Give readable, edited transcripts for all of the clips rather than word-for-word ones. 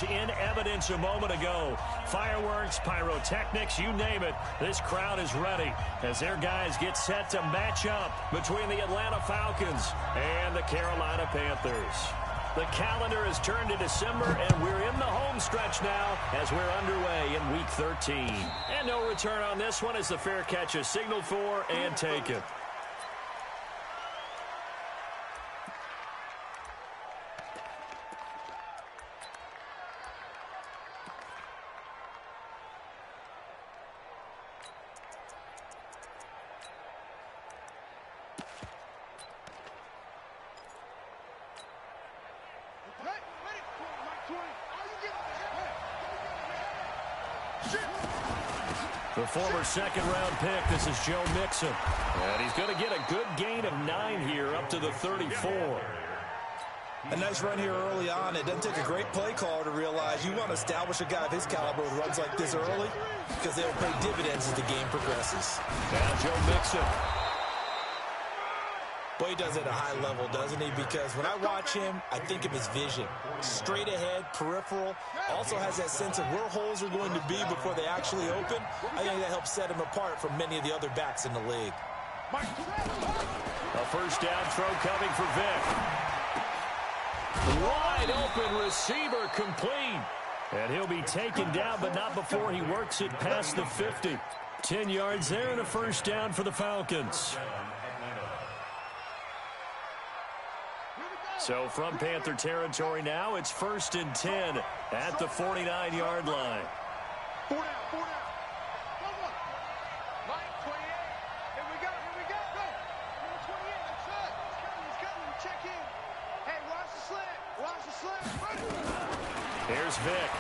was in evidence a moment ago. Fireworks, pyrotechnics, you name it. This crowd is ready as their guys get set to match up between the Atlanta Falcons and the Carolina Panthers. The calendar has turned to December, and we're in the home stretch now as we're underway in Week 13. And no return on this one as the fair catch is signaled for and taken. The former second-round pick, this is Joe Mixon. And he's going to get a good gain of 9 here up to the 34. A nice run here early on. It doesn't take a great play caller to realize you want to establish a guy of his caliber with runs like this early because they'll pay dividends as the game progresses. Now Joe Mixon. Boy, he does it at a high level, doesn't he? Because when I watch him, I think of his vision. Straight ahead, peripheral. Also has that sense of where holes are going to be before they actually open. I think that helps set him apart from many of the other backs in the league. A first down throw coming for Vick. Wide open receiver complete. And he'll be taken down, but not before he works it past the 50. 10 yards there and a first down for the Falcons. So from Panther territory now, it's 1st and 10 at the 49-yard line. 4 down, 4 down. Line 28. Here we go, go. Number 28, that's it. He's coming, check in. Hey, watch the slant. Here's Vick.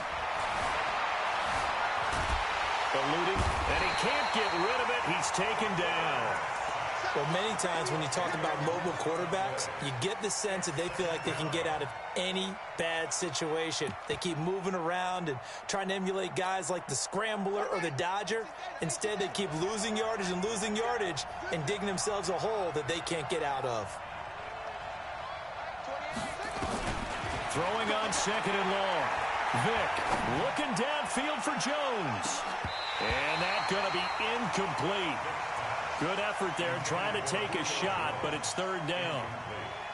Eluding, and he can't get rid of it. He's taken down. Well, many times when you talk about mobile quarterbacks, you get the sense that they feel like they can get out of any bad situation. They keep moving around and trying to emulate guys like the Scrambler or the Dodger. Instead, they keep losing yardage and digging themselves a hole that they can't get out of. Throwing on 2nd and long. Vick looking downfield for Jones. And that's going to be incomplete. Good effort there, trying to take a shot, but it's 3rd down.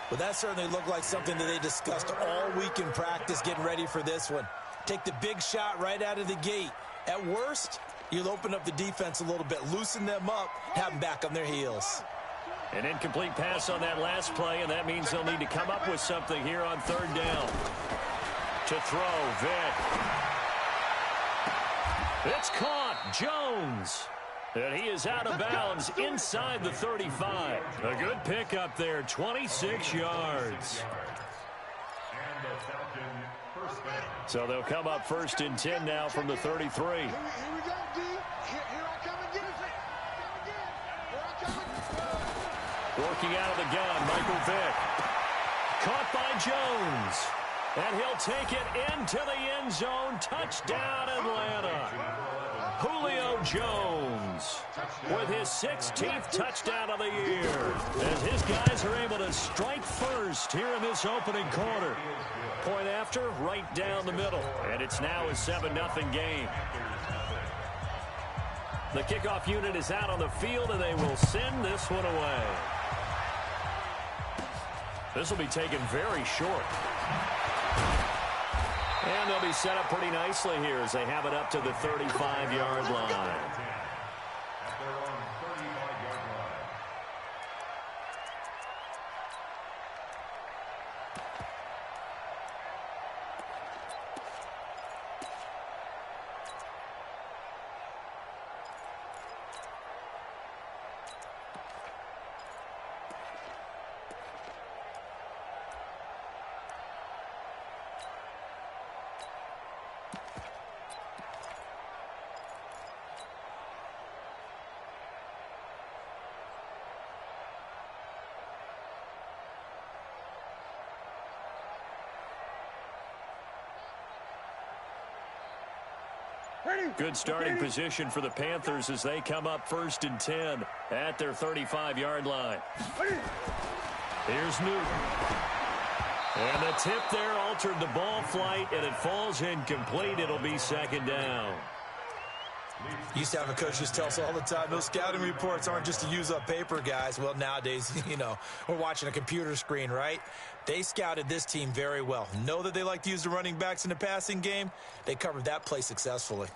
Well, that certainly looked like something that they discussed all week in practice getting ready for this one. Take the big shot right out of the gate. At worst, you'll open up the defense a little bit, loosen them up, have them back on their heels. An incomplete pass on that last play, and that means they'll need to come up with something here on 3rd down. To throw, Vick. It's caught, Jones. And he is out of bounds inside the 35. A good pickup there, 26 yards. So they'll come up 1st and 10 now from the 33. Here we go, D. Here I come again. Working out of the gun, Michael Vick. Caught by Jones. And he'll take it into the end zone. Touchdown, Atlanta. Julio Jones with his 16th touchdown of the year as his guys are able to strike first here in this opening quarter. Point after, right down the middle, and it's now a 7-0 game. The kickoff unit is out on the field, and they will send this one away. This will be taken very short. And they'll be set up pretty nicely here as they have it up to the 35-yard line. Good starting position for the Panthers as they come up 1st and 10 at their 35-yard line. Here's Newton. And the tip there altered the ball flight, and it falls incomplete. It'll be second down. Used to have a coach just tell us all the time, those scouting reports aren't just to use up paper, guys. Well, nowadays, we're watching a computer screen, right? They scouted this team very well. Know that they like to use the running backs in the passing game. They covered that play successfully.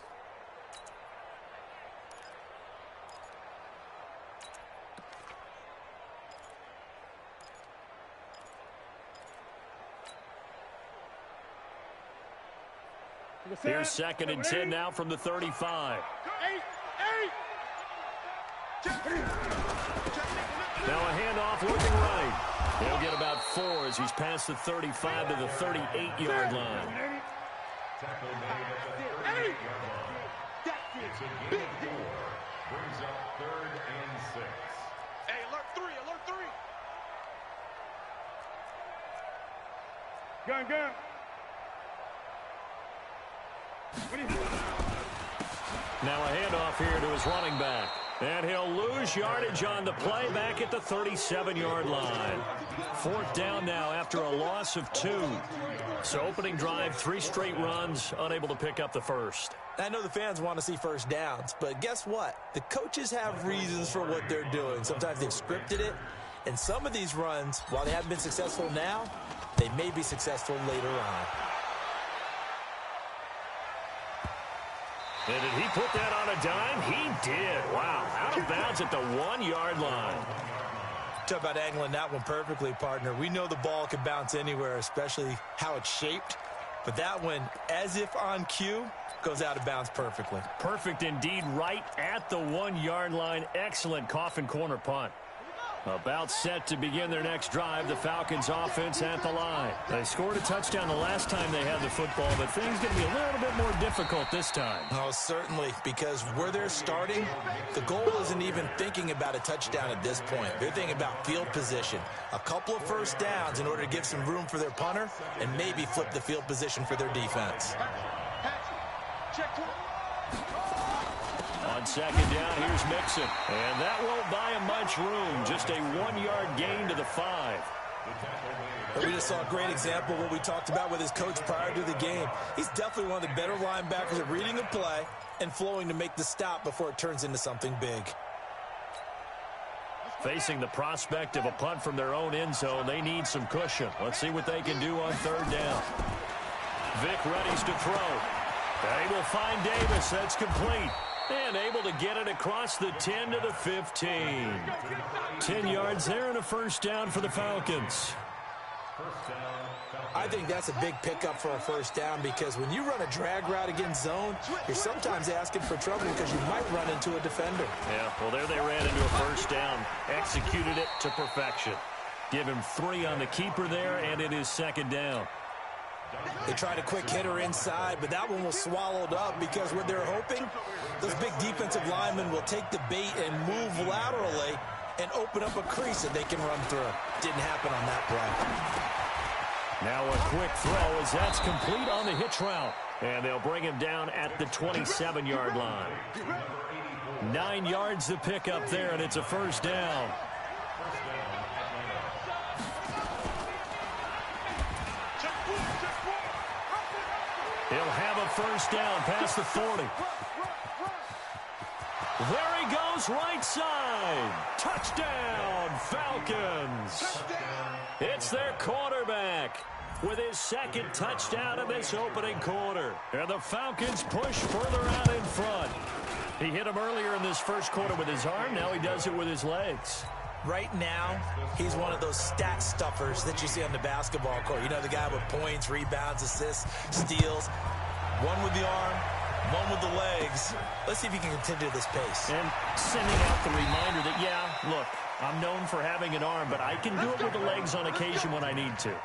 Here's second and 10 now from the 35. Now a handoff looking right. He'll get about 4 as he's past the 35 to the 38-yard line. It's a big deal. Brings up 3rd and 6. Hey, alert 3, alert 3. Gun. Now a handoff here to his running back. And he'll lose yardage on the play back at the 37-yard line. 4th down now after a loss of 2. So opening drive, 3 straight runs, unable to pick up the first. I know the fans want to see first downs, but guess what? The coaches have reasons for what they're doing. Sometimes they've scripted it, and some of these runs, while they haven't been successful now, they may be successful later on. And did he put that on a dime? He did. Wow. Out of bounds at the 1-yard line. Talk about angling that one perfectly, partner. We know the ball can bounce anywhere, especially how it's shaped. But that one, as if on cue, goes out of bounds perfectly. Perfect indeed, right at the 1-yard line. Excellent coffin corner punt. About set to begin their next drive, the Falcons offense at the line. They scored a touchdown the last time they had the football, but things going to be a little bit more difficult this time. Oh, certainly, because where they're starting, the goal isn't even thinking about a touchdown at this point. They're thinking about field position. A couple of first downs in order to give some room for their punter and maybe flip the field position for their defense. On second down, here's Mixon. And that won't buy him much room. Just a 1-yard gain to the 5. But we just saw a great example of what we talked about with his coach prior to the game. He's definitely one of the better linebackers at reading a play and flowing to make the stop before it turns into something big. Facing the prospect of a punt from their own end zone, they need some cushion. Let's see what they can do on 3rd down. Vic readies to throw. They will find Davis. That's complete. And able to get it across the 10 to the 15. 10 yards there and a first down for the Falcons. I think that's a big pickup for a first down because when you run a drag route against zone, you're sometimes asking for trouble because you might run into a defender. Yeah, well, there they ran into a first down. Executed it to perfection. Give him 3 on the keeper there, and it is second down. They tried a quick hitter inside, but that one was swallowed up because what they're hoping, those big defensive linemen will take the bait and move laterally and open up a crease that they can run through. Didn't happen on that play. Now a quick throw as that's complete on the hitch route. And they'll bring him down at the 27-yard line. 9 yards to pick up there, and it's a first down. He'll have a first down past the 40. There he goes, right side. Touchdown, Falcons. It's their quarterback with his second touchdown of this opening quarter. And the Falcons push further out in front. He hit him earlier in this first quarter with his arm. Now he does it with his legs. Right now, he's one of those stat stuffers that you see on the basketball court. You know, the guy with points, rebounds, assists, steals. One with the arm, one with the legs. Let's see if he can continue this pace. And sending out the reminder that, yeah, look, I'm known for having an arm, but I can do it with the legs on occasion when I need to.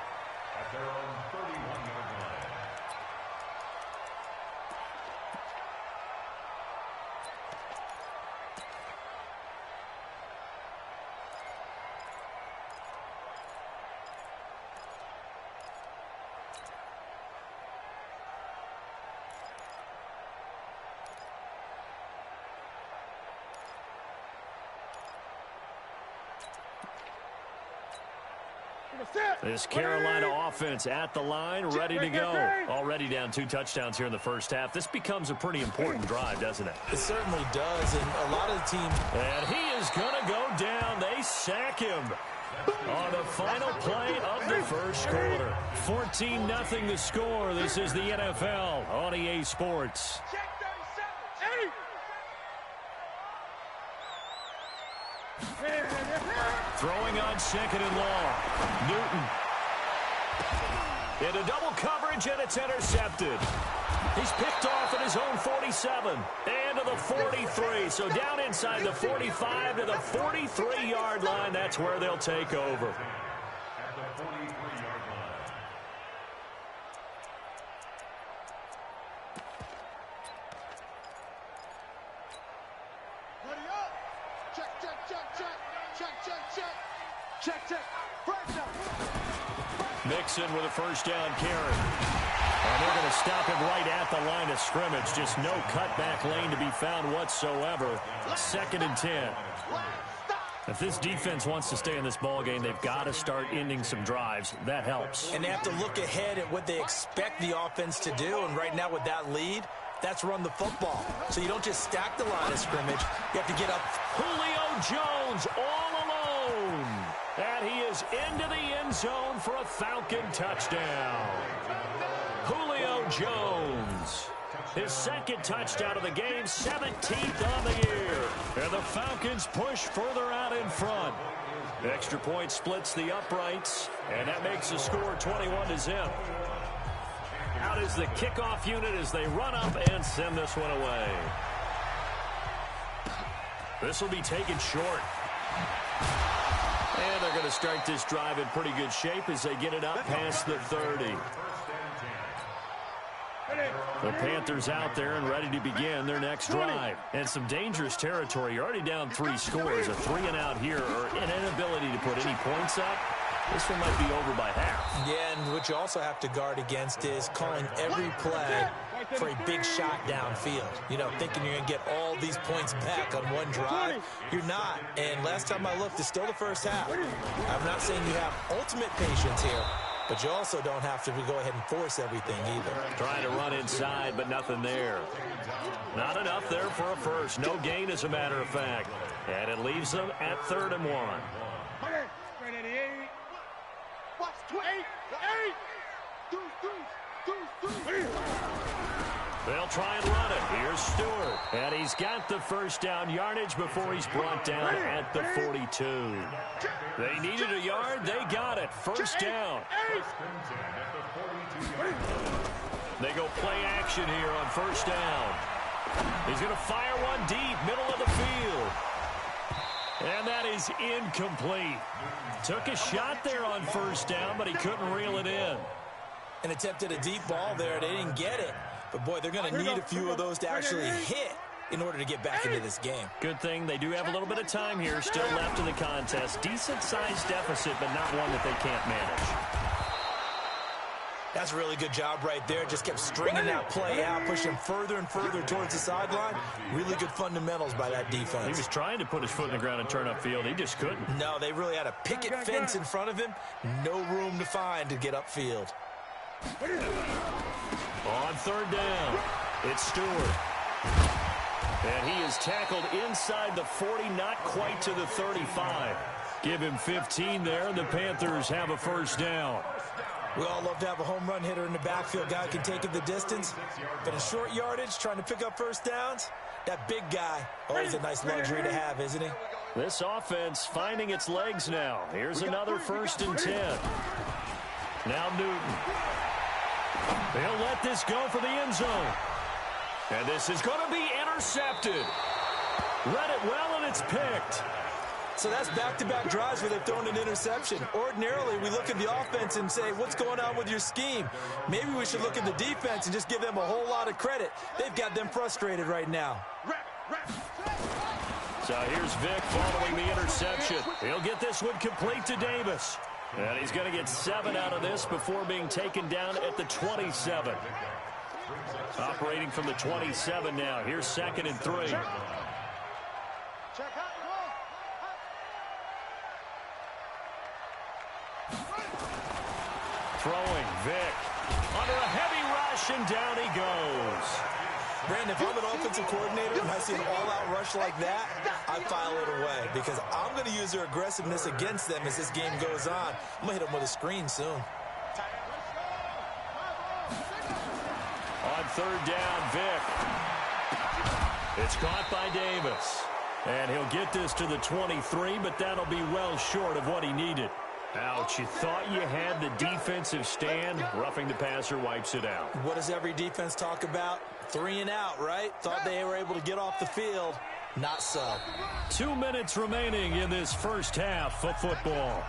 This Carolina offense at the line, ready to go. Already down 2 touchdowns here in the first half. This becomes a pretty important drive, doesn't it? It certainly does, and a lot of the teams... And he is going to go down. They sack him on the final play of the first quarter. 14-0 the score. This is the NFL on EA Sports. Throwing on second and long. Newton. Into double coverage, and it's intercepted. He's picked off at his own 47 and to the 43. So down inside the 45 to the 43-yard line. That's where they'll take over. Mixon with a first down carry. And they're going to stop him right at the line of scrimmage. Just no cutback lane to be found whatsoever. 2nd and 10. If this defense wants to stay in this ball game, they've got to start ending some drives. That helps. And they have to look ahead at what they expect the offense to do. And right now with that lead, that's run the football. So you don't just stack the line of scrimmage. You have to get up. Julio Jones all alone. And he is into the end zone for a Falcon touchdown. Julio Jones, his 2nd touchdown of the game, 17th on the year. And the Falcons push further out in front. The extra point splits the uprights, and that makes the score 21-0. Out is the kickoff unit as they run up and send this one away. This will be taken short. And they're going to start this drive in pretty good shape as they get it up past the 30. The Panthers out there and ready to begin their next drive. And some dangerous territory. You're already down 3 scores. A 3-and-out here or an inability to put any points up. This one might be over by half. Yeah, and what you also have to guard against is calling every play for a big shot downfield. You know, thinking you're going to get all these points back on one drive. You're not. And last time I looked, it's still the first half. I'm not saying you have ultimate patience here, but you also don't have to go ahead and force everything either. Trying to run inside, but nothing there. Not enough there for a first. No gain, as a matter of fact. And it leaves them at 3rd and 1. They'll try and run it. Here's Stewart. And he's got the first down yardage before he's brought down at the 42. They needed a yard. They got it. First down. They go play action here on first down. He's going to fire one deep, middle of the field. And that is incomplete. Took a shot there on first down, but he couldn't reel it in. And attempted a deep ball there. They didn't get it. But, boy, they're going to need a few of those to actually hit in order to get back into this game. Good thing they do have a little bit of time here still left in the contest. Decent-sized deficit, but not one that they can't manage. That's a really good job right there. Just kept stringing that play out, pushing further and further towards the sideline. Really good fundamentals by that defense. He was trying to put his foot in the ground and turn upfield. He just couldn't. No, they really had a picket fence in front of him. No room to find to get upfield. On 3rd down, it's Stewart. And he is tackled inside the 40, not quite to the 35. Give him 15 there, and the Panthers have a first down. We all love to have a home run hitter in the backfield. Guy can take it the distance. But in short yardage, trying to pick up first downs, that big guy, always a nice luxury to have, isn't he? This offense finding its legs now. Here's another 1st and 10. Now Newton. They'll let this go for the end zone. And this is going to be intercepted. Read it well, and it's picked. So that's back-to-back drives where they've thrown an interception. Ordinarily, we look at the offense and say, what's going on with your scheme? Maybe we should look at the defense and just give them a whole lot of credit. They've got them frustrated right now. So here's Vic following the interception. He'll get this one complete to Davis. And he's going to get 7 out of this before being taken down at the 27. Operating from the 27 now. Here's 2nd and 3. rush, and down he goes. Brandon, if I'm an offensive coordinator and I see an all-out rush like that, I file it away because I'm going to use their aggressiveness against them as this game goes on. I'm going to hit them with a screen soon. On third down, Vick. It's caught by Davis. And he'll get this to the 23, but that'll be well short of what he needed. Ouch, you thought you had the defensive stand. Roughing the passer wipes it out. What does every defense talk about? 3 and out, right? Thought they were able to get off the field. Not so. 2 minutes remaining in this first half of football.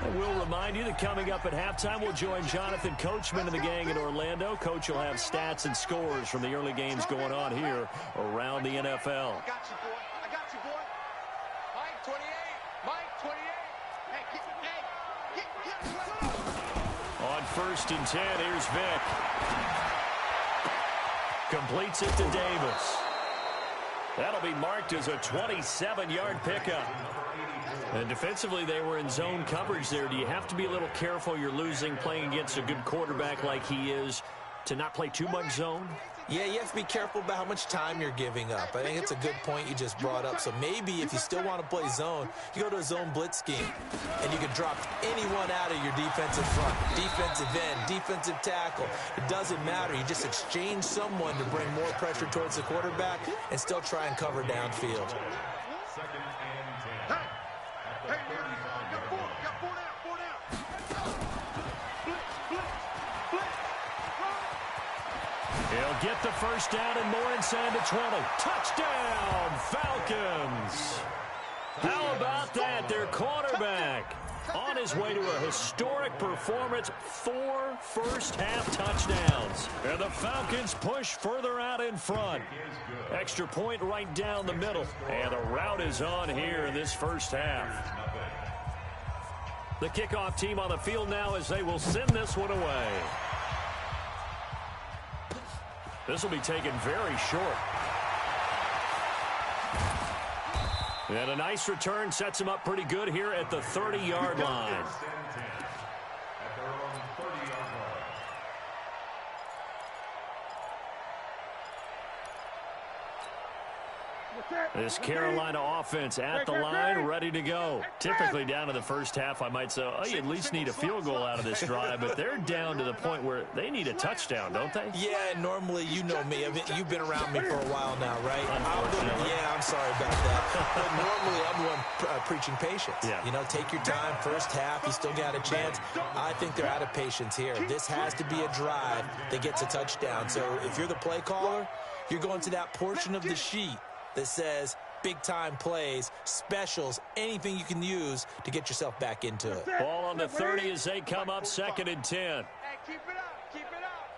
And we'll remind you that coming up at halftime, we'll join Jonathan Coachman and the gang in Orlando. Coach will have stats and scores from the early games going on here around the NFL. I got you, boy. I got you, boy. Mike 28. Mike 28. Hey, get. On first and 10, here's Vick. Completes it to Davis. That'll be marked as a 27-yard pickup. And defensively, they were in zone coverage there. Do you have to be a little careful? You're losing playing against a good quarterback like he is to not play too much zone? Yeah, you have to be careful about how much time you're giving up. I think it's a good point you just brought up. So maybe if you still want to play zone, you go to a zone blitz scheme, and you can drop anyone out of your defensive front, defensive end, defensive tackle. It doesn't matter. You just exchange someone to bring more pressure towards the quarterback and still try and cover downfield. He'll get the first down and more inside the 20. Touchdown, Falcons. How about that? Their quarterback on his way to a historic performance. 4 first-half touchdowns. And the Falcons push further out in front. Extra point right down the middle. And the route is on here in this first half. The kickoff team on the field now as they will send this one away. This will be taken very short. And a nice return sets him up pretty good here at the 30-yard line. This Carolina offense at the line, ready to go. Typically down to the first half, I might say, oh, you at least need a field goal out of this drive, but they're down to the point where they need a touchdown, don't they? Yeah, normally, you know me. You've been around me for a while now, right? I'm sorry about that. But normally, I'm the one preaching patience. Yeah. You know, take your time. First half, you still got a chance. I think they're out of patience here. This has to be a drive that gets a touchdown. So if you're the play caller, you're going to that portion of the sheet that says big-time plays, specials, anything you can use to get yourself back into it. Ball on the 30 as they come up 2nd and 10. Hey, keep it up, keep it up.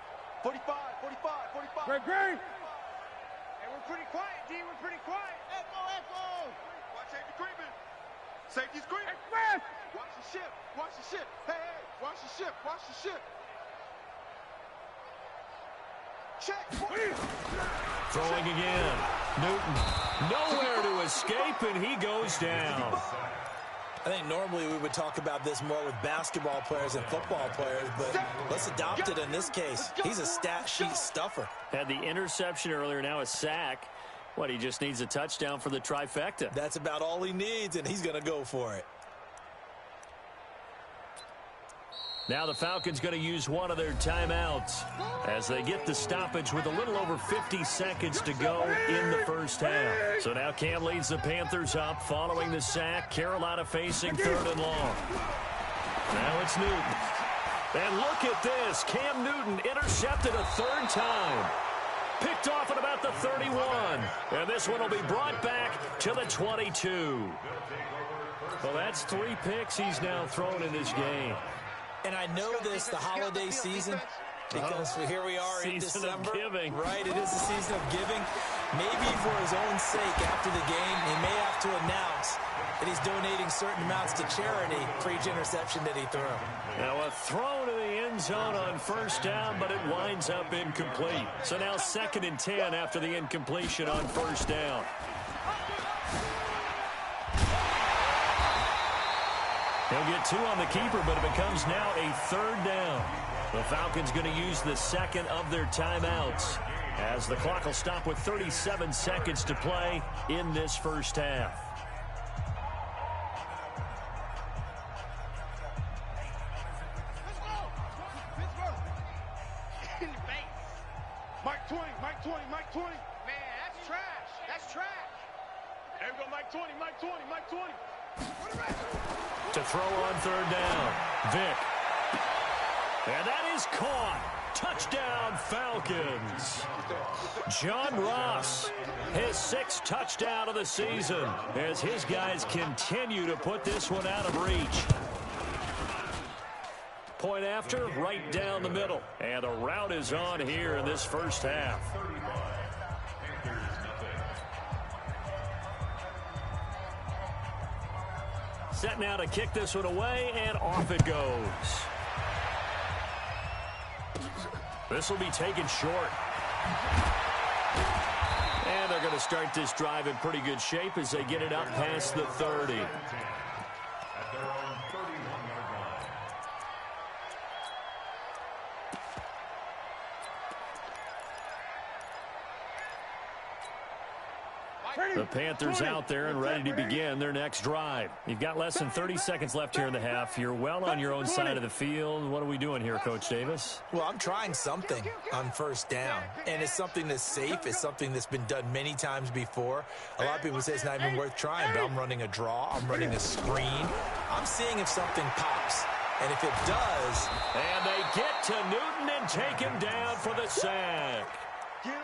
45, 45, 45. Great. Hey, we're pretty quiet, D. We're pretty quiet. Echo. Watch safety creeping. Safety's creeping. Express. Watch the ship. Watch the ship. Hey, watch the ship. Watch the ship. Check. Throwing again. Newton nowhere to escape, and he goes down. I think normally we would talk about this more with basketball players and football players, but let's adopt it in this case. He's a stat sheet stuffer. Had the interception earlier, now a sack. What, he just needs a touchdown for the trifecta. That's about all he needs, and he's going to go for it. Now the Falcons going to use one of their timeouts as they get the stoppage with a little over 50 seconds to go in the first half. So now Cam leads the Panthers up following the sack. Carolina facing 3rd and long. Now it's Newton. And look at this. Cam Newton intercepted a 3rd time. Picked off at about the 31. And this one will be brought back to the 22. Well, that's 3 picks he's now thrown in this game. And I know this, the holiday season, because here we are in December. Season of giving. Right, it is the season of giving. Maybe for his own sake after the game, he may have to announce that he's donating certain amounts to charity for each interception that he threw. Now a throw to the end zone on first down, but it winds up incomplete. So now 2nd and 10 after the incompletion on first down. He'll get 2 on the keeper, but it becomes now a 3rd down. The Falcons going to use the second of their timeouts as the clock will stop with 37 seconds to play in this first half. Mike 20, Mike 20, Mike 20. Man, that's trash. That's trash. There we go, Mike 20, Mike 20, Mike 20. To throw on third down, Vic. And that is caught. Touchdown, Falcons. John Ross, his 6th touchdown of the season as his guys continue to put this one out of reach. Point after, right down the middle. And a rout is on here in this first half. Set now to kick this one away, and off it goes. This will be taken short. And they're going to start this drive in pretty good shape as they get it up past the 30. The Panthers out there and ready to begin their next drive. You've got less than 30 seconds left here in the half. You're well on your own side of the field. What are we doing here, Coach Davis? Well, I'm trying something on first down, and it's something that's safe. It's something that's been done many times before. A lot of people say it's not even worth trying, but I'm running a draw. I'm running a screen. I'm seeing if something pops, and if it does... And they get to Newton and take him down for the sack.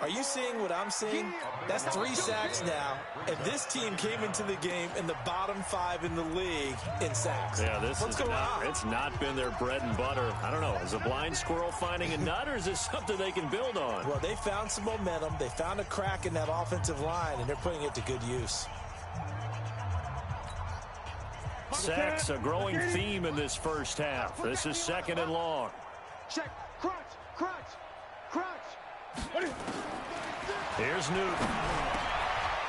Are you seeing what I'm seeing? That's 3 sacks now, and this team came into the game in the bottom 5 in the league in sacks. Yeah, what's going on? It's not been their bread and butter. I don't know. Is a blind squirrel finding a nut, or is this something they can build on? Well, they found some momentum. They found a crack in that offensive line, and they're putting it to good use. Sacks, a growing theme in this first half. This is 2nd and long. Check, crunch, crunch, crunch. Here's Newton.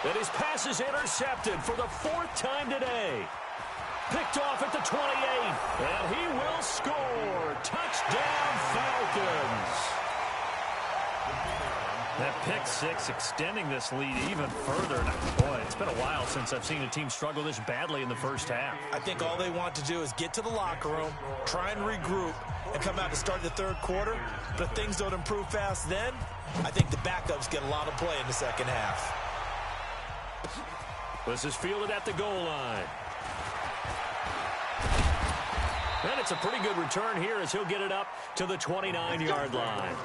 And his pass is intercepted for the 4th time today. Picked off at the 28. And he will score. Touchdown, Falcons. That pick 6 extending this lead even further. Boy, it's been a while since I've seen a team struggle this badly in the first half. I think all they want to do is get to the locker room, try and regroup, and come out to start the 3rd quarter. But if things don't improve fast then, I think the backups get a lot of play in the second half. This is fielded at the goal line. And it's a pretty good return here as he'll get it up to the 29-yard line.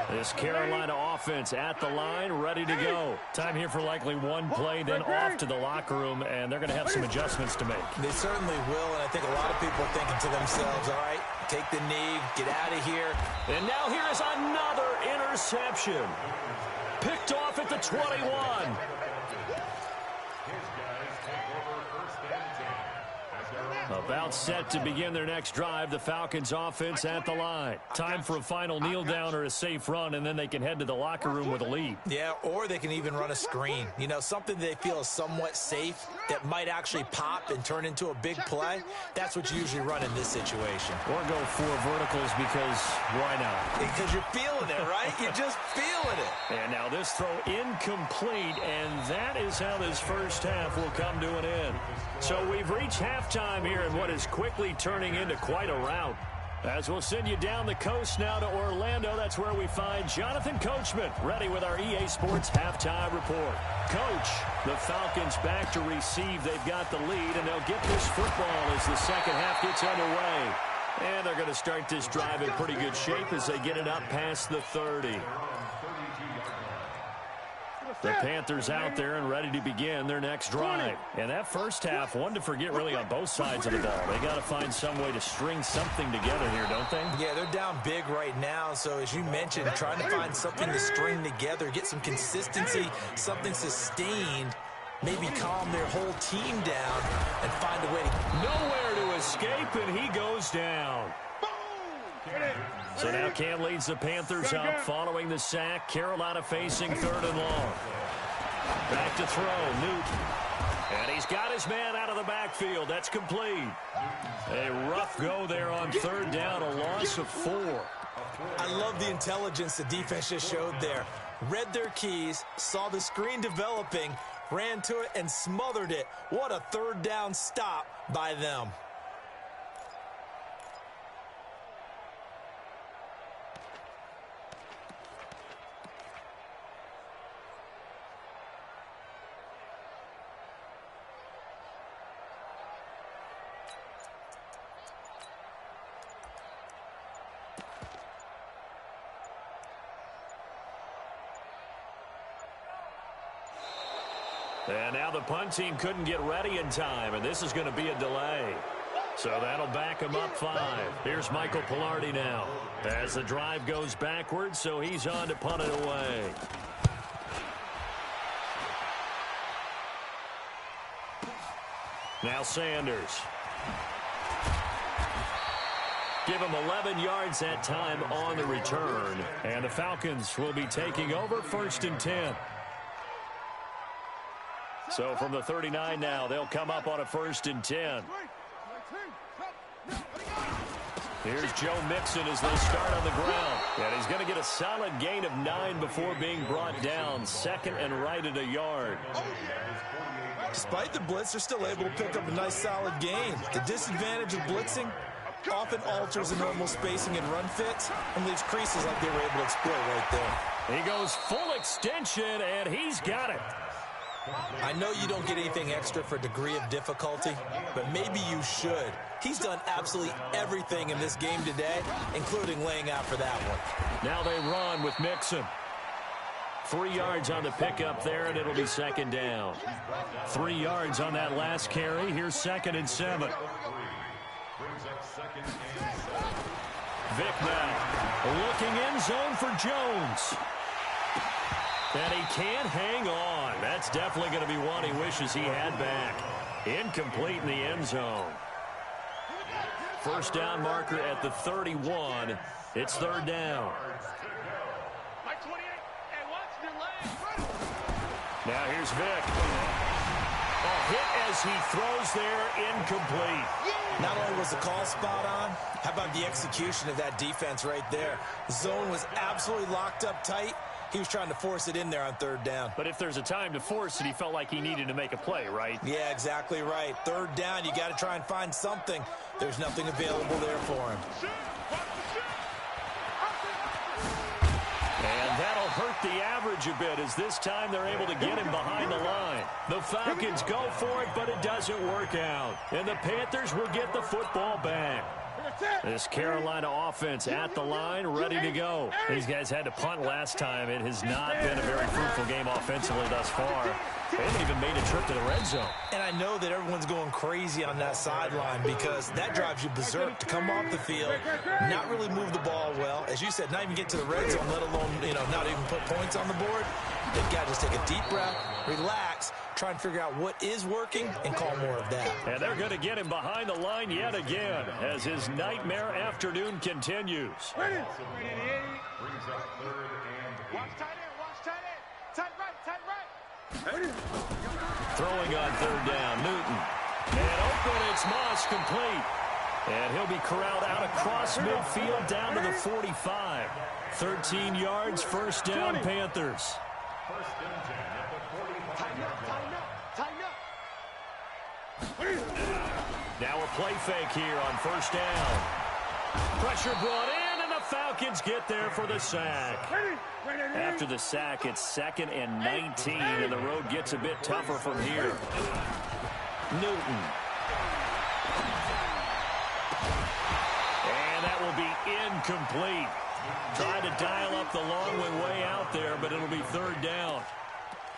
This Carolina offense at the line, ready to go. Time here for likely one play, then off to the locker room, and they're going to have some adjustments to make. They certainly will, and I think a lot of people are thinking to themselves, all right, take the knee, get out of here. And now here is another interception. Picked off at the 21. About set to begin their next drive, the Falcons offense at the line. Time for a final kneel down or a safe run, and then they can head to the locker room with a lead. Yeah, or they can even run a screen. You know, something they feel is somewhat safe that might actually pop and turn into a big play. That's what you usually run in this situation. Or go 4 verticals because why not? Because you're feeling it, right? You're just feeling it. And now this throw incomplete, and that is how this first half will come to an end. So we've reached halftime here in what is quickly turning into quite a rout. As we'll send you down the coast now to Orlando, that's where we find Jonathan Coachman, ready with our EA Sports Halftime Report. Coach, the Falcons back to receive. They've got the lead, and they'll get this football as the second half gets underway. And they're going to start this drive in pretty good shape as they get it up past the 30. The Panthers out there and ready to begin their next drive. And that first half, one to forget really on both sides of the ball. They got to find some way to string something together here, don't they? Yeah, they're down big right now. So as you mentioned, trying to find something to string together, get some consistency, something sustained, maybe calm their whole team down and find a way to... Nowhere to escape, and he goes down. So now Cam leads the Panthers up following the sack. Carolina facing 3rd and long. Back to throw, Newton. And he's got his man out of the backfield. That's complete. A rough go there on third down, a loss of 4. I love the intelligence the defense just showed there. Read their keys, saw the screen developing, ran to it, and smothered it. What a third down stop by them. And now the punt team couldn't get ready in time, and this is going to be a delay. So that'll back him up 5. Here's Michael Pilardi now as the drive goes backwards, so he's on to punt it away. Now Sanders. Give him 11 yards that time on the return. And the Falcons will be taking over 1st and 10. So from the 39 now, they'll come up on a 1st and 10. Here's Joe Mixon as they start on the ground. And he's going to get a solid gain of 9 before being brought down. Second and right at a yard. Despite the blitz, they're still able to pick up a nice solid gain. The disadvantage of blitzing often alters the normal spacing and run fits and leaves creases like they were able to exploit right there. He goes full extension, and he's got it. I know you don't get anything extra for degree of difficulty, but maybe you should. He's done absolutely everything in this game today, including laying out for that one. Now they run with Mixon. 3 yards on the pickup there, and it'll be 2nd down. 3 yards on that last carry. Here's 2nd and 7. Vick now looking end zone for Jones. And he can't hang on. That's definitely going to be one he wishes he had back. Incomplete in the end zone. 1st down marker at the 31. It's 3rd down. Now here's Vick. A hit as he throws there, incomplete. Not only was the call spot on, how about the execution of that defense right there? The zone was absolutely locked up tight. He was trying to force it in there on 3rd down. But if there's a time to force it, he felt like he needed to make a play, right? Yeah, exactly right. 3rd down, you got to try and find something. There's nothing available there for him. And that'll hurt the average a bit as this time they're able to get him behind the line. The Falcons go for it, but it doesn't work out. And the Panthers will get the football back. This Carolina offense at the line, ready to go. These guys had to punt last time. It has not been a very fruitful game offensively thus far. They haven't even made a trip to the red zone. And I know that everyone's going crazy on that sideline because that drives you berserk to come off the field, not really move the ball well. As you said, not even get to the red zone, let alone, not even put points on the board. They've got to just take a deep breath, relax, try and figure out what is working, and call more of that. And they're going to get him behind the line yet again as his nightmare afternoon continues. Watch tight end, watch tight end. Tight right. Throwing on 3rd down, Newton. And open, it's Moss, complete. And he'll be corralled out across midfield down to the 45. 13 yards, 1st down, Panthers. Now a play fake here on 1st down. Pressure brought in, and the Falcons get there for the sack. After the sack, it's 2nd and 19, and the road gets a bit tougher from here. Newton. And that will be incomplete. Tried to dial up the long way out there, but it'll be 3rd down.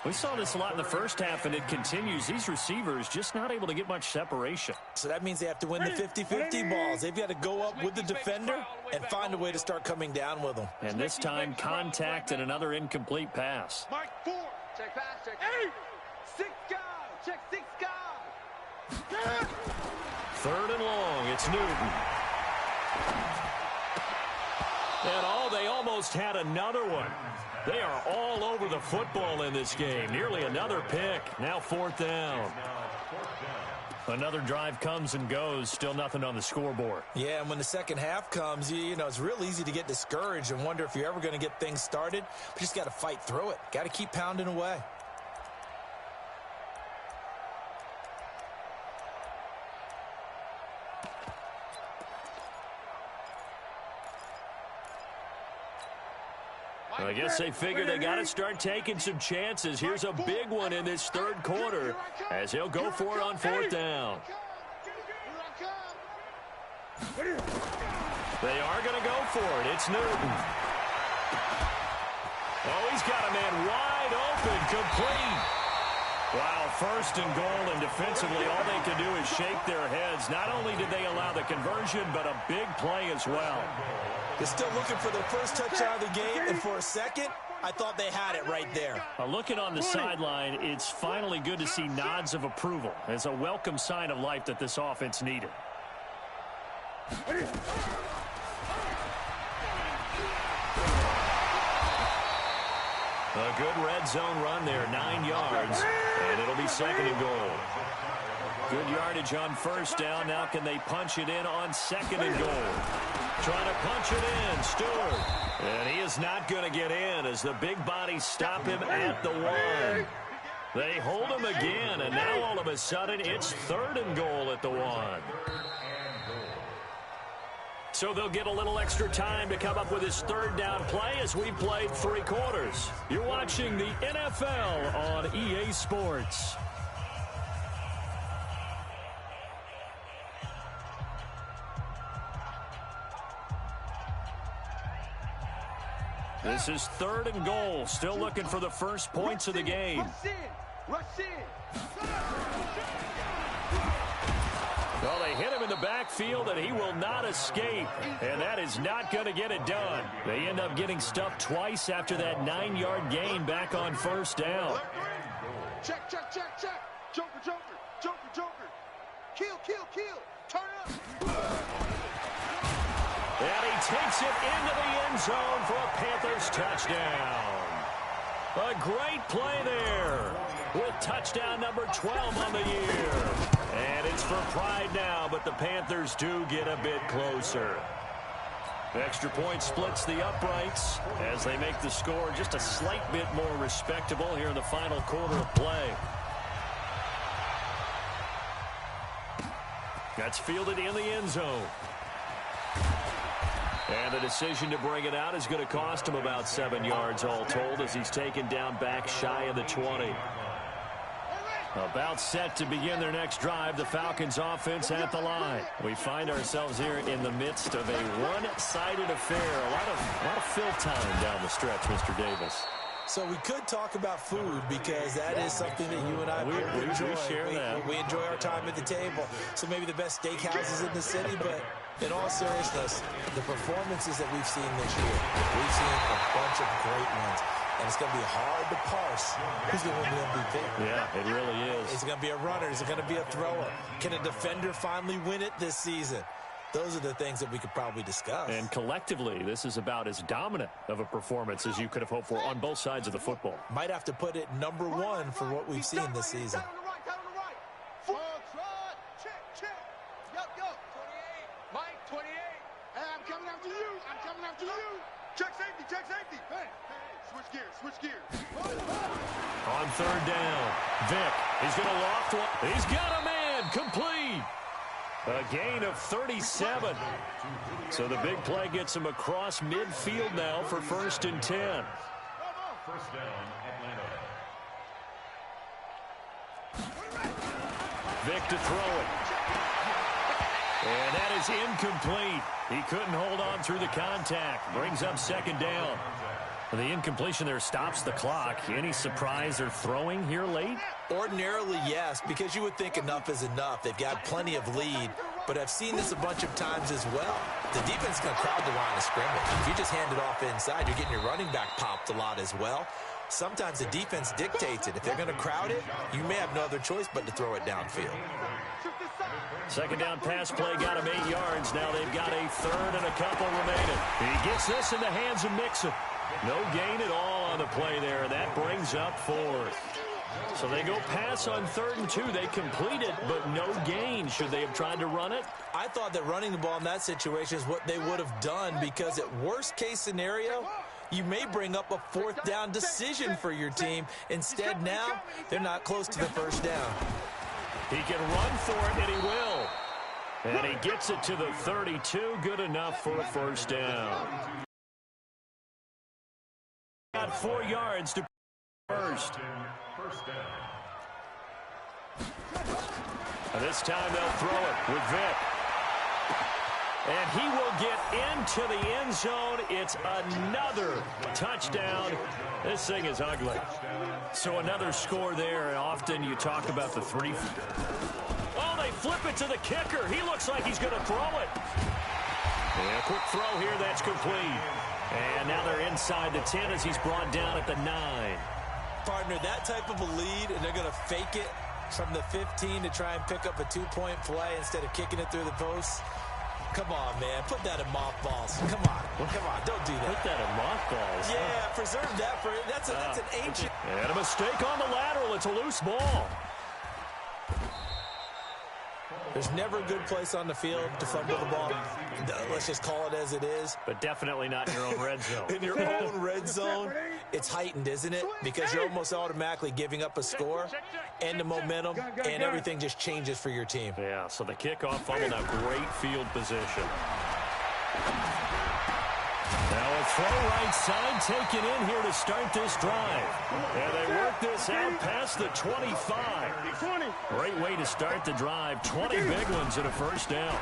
We saw this a lot in the first half, and it continues. These receivers just not able to get much separation. So that means they have to win the 50-50 balls. They've got to go up with the defender and find a way to start coming down with them. And this time, contact and another incomplete pass. Mike 4. Check pass, check. 8. 6 guys. Check 6 guys. 3rd and long. It's Newton. And they almost had another one. They are all over the football in this game. Nearly another pick. Now 4th down. Another drive comes and goes. Still nothing on the scoreboard. Yeah, and when the second half comes, you know, it's real easy to get discouraged and wonder if you're ever going to get things started. But you just got to fight through it. Got to keep pounding away. I guess they figure they got to start taking some chances. Here's a big one in this third quarter as he'll go for it on fourth down. They are going to go for it. It's Newton. Oh, he's got a man wide open, complete. Wow, first and goal, and defensively all they can do is shake their heads. Not only did they allow the conversion, but a big play as well. They're still looking for their first touchdown of the game, and for a second, I thought they had it right there. Looking on the sideline, it's finally good to see nods of approval. It's a welcome sign of life that this offense needed. A good red zone run there, 9 yards, and it'll be second and goal. Good yardage on first down. Now can they punch it in on second and goal? Trying to punch it in, Stewart. And he is not going to get in as the big bodies stop him at the 1. They hold him again, and now all of a sudden it's third and goal at the 1. So they'll get a little extra time to come up with his third down play as we played 3 quarters. You're watching the NFL on EA Sports. This is third and goal. Still looking for the first points of the game. Rush in. Well, they hit him in the backfield, and he will not escape. And that is not going to get it done. They end up getting stuffed twice after that 9-yard gain back on first down. Check, check, check, check. Joker, Joker, Joker, Joker. Kill, kill, kill. Turn up. And he takes it into the end zone for a Panthers touchdown. A great play there with touchdown number 12 on the year. And it's for pride now, but the Panthers do get a bit closer. Extra point splits the uprights as they make the score just a slight bit more respectable here in the final quarter of play. That's fielded in the end zone. And the decision to bring it out is going to cost him about 7 yards all told as he's taken down back shy of the 20. About set to begin their next drive, the Falcons offense at the line. We find ourselves here in the midst of a one-sided affair. A lot of fill time down the stretch, Mr. Davis. So we could talk about food because that is something that you and I enjoy. We share that. We enjoy our time at the table. So maybe the best steakhouses in the city, but in all seriousness, the performances that we've seen this year, we've seen a bunch of great ones. And it's going to be hard to parse who's going to win the MVP. Yeah, it really is. Is it going to be a runner? Is it going to be a thrower? Can a defender finally win it this season? Those are the things that we could probably discuss. And collectively, this is about as dominant of a performance as you could have hoped for on both sides of the football. Might have to put it number 1 for what we've seen this season. Down on the right. Check, check. Yup. 28. Mike, 28. Hey, I'm coming after you. Check safety. Hey, switch gears. On third down, Vick, he's going to loft one. He's got a man, complete. A gain of 37. So the big play gets him across midfield now for first and 10. First down, Atlanta. Vick to throw it. And that is incomplete. He couldn't hold on through the contact. Brings up second down. The incompletion there stops the clock. Any surprise they're throwing here late? Ordinarily, yes, because you would think enough is enough. They've got plenty of lead, but I've seen this a bunch of times as well. The defense is going to crowd the line of scrimmage. If you just hand it off inside, you're getting your running back popped a lot as well. Sometimes the defense dictates it. If they're going to crowd it, you may have no other choice but to throw it downfield. Second down pass play got him 8 yards. Now they've got a third and a couple remaining. He gets this in the hands of Mixon. No gain at all on the play there, and that brings up fourth. So they go pass on 3rd and 2. They complete it, but no gain. Should they have tried to run it? I thought that running the ball in that situation is what they would have done, because at worst case scenario, you may bring up a 4th down decision for your team. Instead, now they're not close to the 1st down. He can run for it, and he will. And he gets it to the 32. Good enough for a 1st down. Got 4 yards to first. And this time they'll throw it with Vick. And he will get into the end zone. It's another touchdown. This thing is ugly. So another score there. And often you talk about the 3. Oh, they flip it to the kicker. He looks like he's going to throw it. And a quick throw here. That's complete. And now they're inside the 10 as he's brought down at the 9. Partner, that type of a lead, and they're going to fake it from the 15 to try and pick up a 2-point play instead of kicking it through the posts. Come on, man. Put that in mothballs. Come on. Come on. Don't do that. Put that in mothballs. Yeah, preserve that for it. That's an ancient. And a mistake on the lateral. It's a loose ball. There's never a good place on the field to fumble the ball. Let's just call it as it is. But definitely not in your own red zone. In your own red zone, it's heightened, isn't it? Because you're almost automatically giving up a score and the momentum, and everything just changes for your team. Yeah, so the kickoff fumble, now great field position. Now a throw right side taken in here to start this drive. And they work this out past the 25. Great way to start the drive. 20 big ones and a 1st down.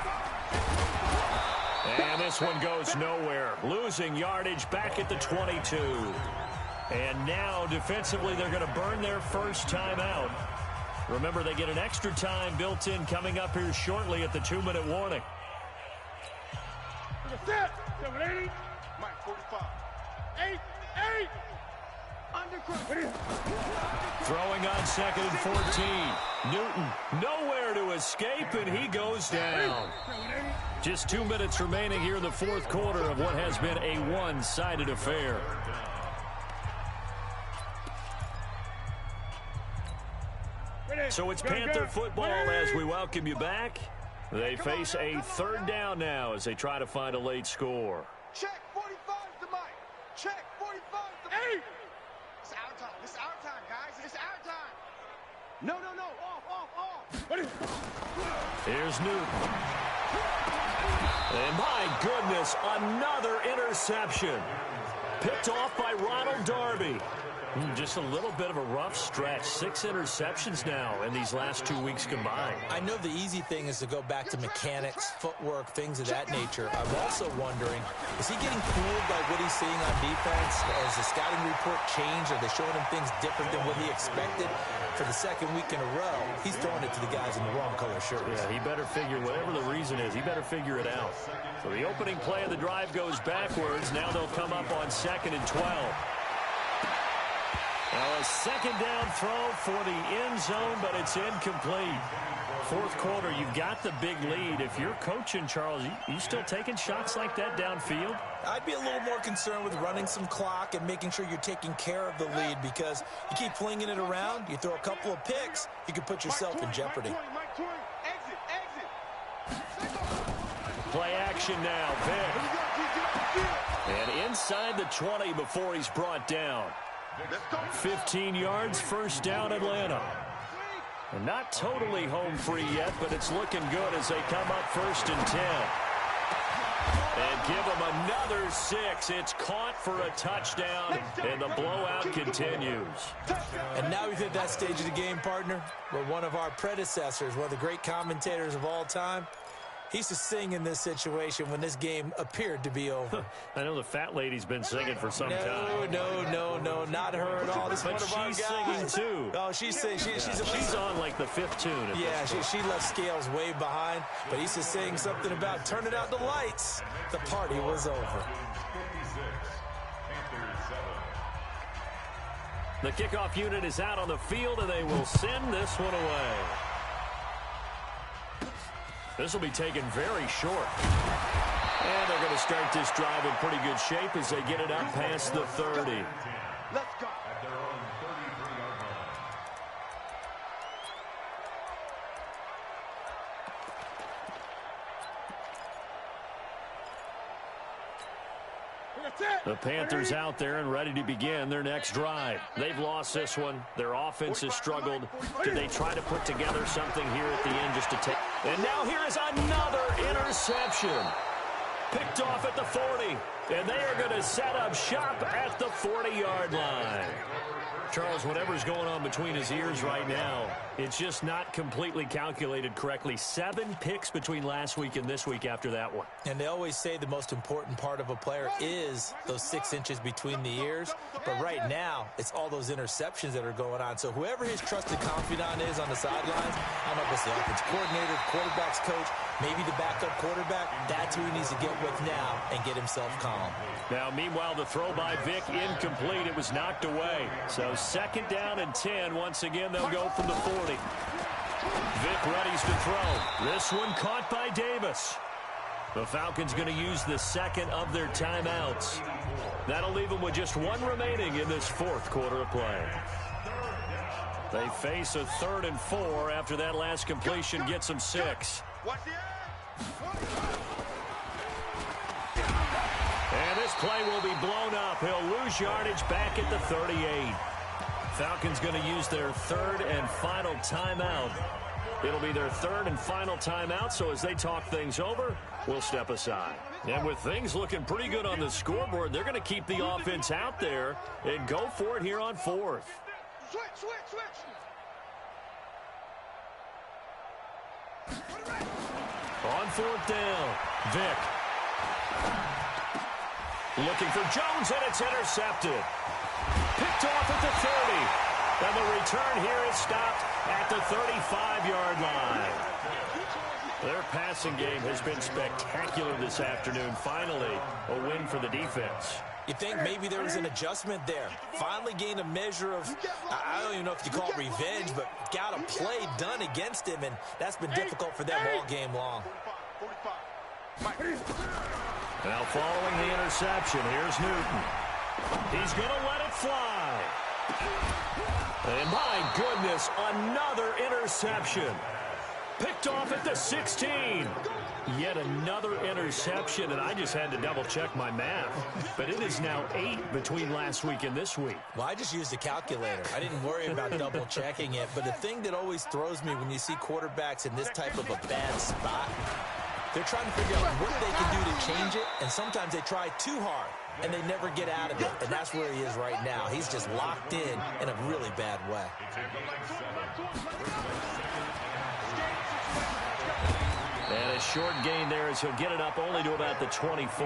And this one goes nowhere. Losing yardage back at the 22. And now defensively they're going to burn their 1st time out. Remember, they get an extra time built in coming up here shortly at the 2-minute warning. Mike, 45. 8. Throwing on 2nd and 14. Newton nowhere to escape, and he goes down. Just 2 minutes remaining here in the 4th quarter of what has been a one-sided affair. So it's Panther football as we welcome you back. They face a 3rd down now as they try to find a late score. Check 45 to Mike. Check 45 to Mike. It's our time. It's our time, guys. It's our time. No. Off. Here's Newton. And my goodness, another interception. Picked off by Ronald Darby. Just a little bit of a rough stretch. 6 interceptions now in these last 2 weeks combined. I know the easy thing is to go back to mechanics, footwork, things of that nature. I'm also wondering, is he getting fooled by what he's seeing on defense? Has the scouting report changed? Are they showing him things different than what he expected? For the 2nd week in a row, he's throwing it to the guys in the wrong color shirts. Yeah, he better figure, whatever the reason is, he better figure it out. So the opening play of the drive goes backwards. Now they'll come up on 2nd and 12. Now a 2nd down throw for the end zone, but it's incomplete. 4th quarter, you've got the big lead. If you're coaching, Charles, you still taking shots like that downfield? I'd be a little more concerned with running some clock and making sure you're taking care of the lead, because you keep flinging it around, you throw a couple of picks, you can put yourself in jeopardy. Mike 20. Exit. Play action now, Vick. And inside the 20 before he's brought down. 15 yards, 1st down, Atlanta. And not totally home free yet, but it's looking good as they come up 1st and 10. And give them another 6. It's caught for a touchdown, and the blowout continues. And now we've hit that stage of the game, partner, where one of our predecessors, one of the great commentators of all time, he used to sing in this situation when this game appeared to be over. I know the fat lady's been singing for some time. No, not her at all. This is But one of our she's guys. singing too. Oh, she's singing. She's on like the 5th tune. Yeah, she left Scales way behind, but he's just saying something about turning out the lights. The party was over. The kickoff unit is out on the field, and they will send this one away. This will be taken very short. And they're going to start this drive in pretty good shape as they get it up past the 30. Let's go. The Panthers out there and ready to begin their next drive. They've lost this one. Their offense has struggled. Did they try to put together something here at the end just to take? And now here is another interception. Picked off at the 40. And they are going to set up shop at the 40-yard line. Charles, whatever's going on between his ears right now, it's just not completely calculated correctly. 7 picks between last week and this week after that one. And they always say the most important part of a player is those 6 inches between the ears. But right now, it's all those interceptions that are going on. So whoever his trusted confidant is on the sidelines, I don't know if it's the offense coordinator, quarterback's coach, maybe the backup quarterback, that's who he needs to get with now and get himself calm. Now, meanwhile, the throw by Vic incomplete. It was knocked away. So 2nd down and 10. Once again, they'll go from the 40. Vic readies to throw. This one caught by Davis. The Falcons going to use the 2nd of their timeouts. That'll leave them with just 1 remaining in this 4th quarter of play. They face a 3rd and 4 after that last completion gets them 6. And this play will be blown up. He'll lose yardage back at the 38. Falcons going to use their 3rd and final timeout. It'll be their 3rd and final timeout, so as they talk things over, we'll step aside. And with things looking pretty good on the scoreboard, they're going to keep the offense out there and go for it here on 4th. Switch. On 4th down, Vic. Looking for Jones, and it's intercepted. Picked off at the 30. And the return here is stopped at the 35-yard line. Their passing game has been spectacular this afternoon. Finally, a win for the defense. You think maybe there was an adjustment there. Finally gained a measure of, I don't even know if you call it revenge, but got a play done against him, and that's been difficult for them all game long. Now following the interception, here's Newton. He's going to let it fly. And my goodness, another interception. Picked off at the 16. Yet another interception, and I just had to double-check my math. But it is now 8 between last week and this week. Well, I just used a calculator. I didn't worry about double-checking it. But the thing that always throws me when you see quarterbacks in this type of a bad spot, they're trying to figure out what they can do to change it, and sometimes they try too hard, and they never get out of it. And that's where he is right now. He's just locked in a really bad way. And a short gain there as he'll get it up only to about the 24.